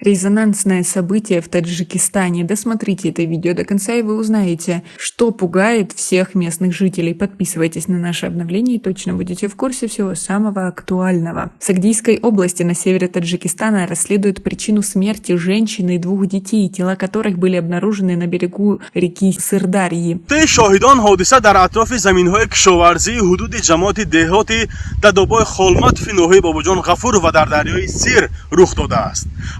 Резонансное событие в Таджикистане. Досмотрите это видео до конца, и вы узнаете, что пугает всех местных жителей. Подписывайтесь на наши обновления и точно будете в курсе всего самого актуального. В Сагдийской области на севере Таджикистана расследуют причину смерти женщины и 2 детей, тела которых были обнаружены на берегу реки Сырдарьи.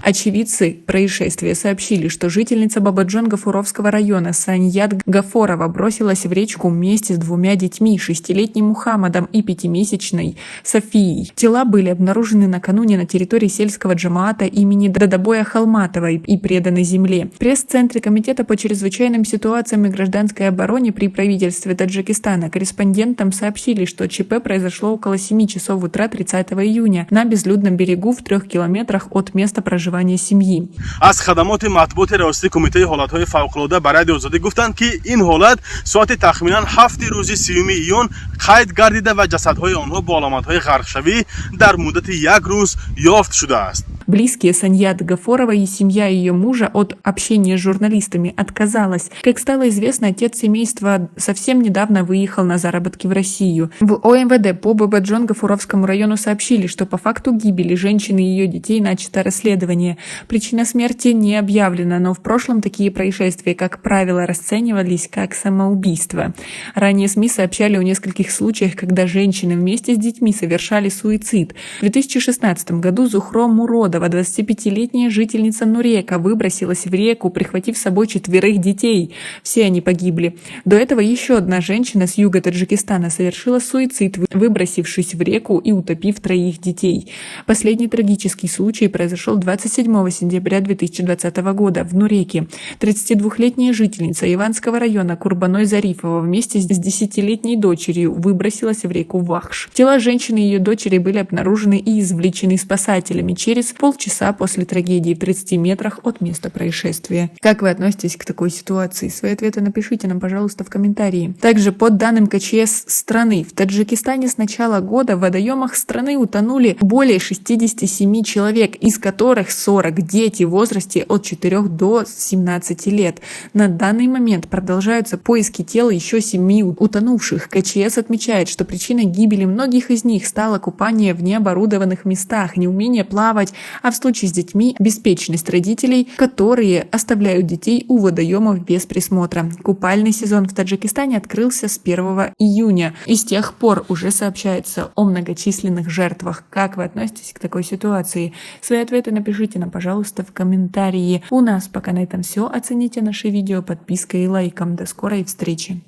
Очевидцы происшествия сообщили, что жительница Бабаджон-Гафуровского района Саньят Гафорова бросилась в речку вместе с 2 детьми, 6-летним Мухаммадом и 5-месячной Софией. Тела были обнаружены накануне на территории сельского джамаата имени Дадабоя Халматовой и преданы земле. В пресс-центре Комитета по чрезвычайным ситуациям и гражданской обороне при правительстве Таджикистана корреспондентам сообщили, что ЧП произошло около 7 часов утра 30 июня на безлюдном берегу в 3 километрах от места проживания семьи. از خدمات مطبوعات رئاستی کمیته حالت‌های فوق‌العاده برای آزادی گفتند که این حالت ساعت تخمیناً 7 روز 30 ایون قید گردیده و جسدهای آنها با علامت‌های غرق‌شوی در مدت 1 روز یافت شده است. Близкие Саньят Гафоровой и семья ее мужа от общения с журналистами отказалась. Как стало известно, отец семейства совсем недавно выехал на заработки в Россию. В ОМВД по Бабаджон-Гафуровскому району сообщили, что по факту гибели женщины и ее детей начато расследование. Причина смерти не объявлена, но в прошлом такие происшествия, как правило, расценивались как самоубийство. Ранее СМИ сообщали о нескольких случаях, когда женщины вместе с детьми совершали суицид. В 2016 году Зухро Муродова, 25-летняя жительница Нурека, выбросилась в реку, прихватив с собой 4 детей. Все они погибли. До этого еще одна женщина с юга Таджикистана совершила суицид, выбросившись в реку и утопив 3 детей. Последний трагический случай произошел 27 сентября 2020 года в Нуреке. 32-летняя жительница Иванского района Курбаной Зарифова вместе с 10-летней дочерью выбросилась в реку Вахш. Тела женщины и ее дочери были обнаружены и извлечены спасателями через полчаса после трагедии в 30 метрах от места происшествия. Как вы относитесь к такой ситуации? Свои ответы напишите нам, пожалуйста, в комментарии. Также по данным КЧС страны, в Таджикистане с начала года в водоемах страны утонули более 67 человек, из которых 40 дети в возрасте от 4 до 17 лет. На данный момент продолжаются поиски тел еще 7 утонувших. КЧС отмечает, что причиной гибели многих из них стало купание в необорудованных местах, неумение плавать, а в случае с детьми – беспечность родителей, которые оставляют детей у водоемов без присмотра. Купальный сезон в Таджикистане открылся с 1 июня, и с тех пор уже сообщается о многочисленных жертвах. Как вы относитесь к такой ситуации? Свои ответы напишите нам, пожалуйста, в комментарии. У нас пока на этом все. Оцените наше видео подпиской и лайком. До скорой встречи!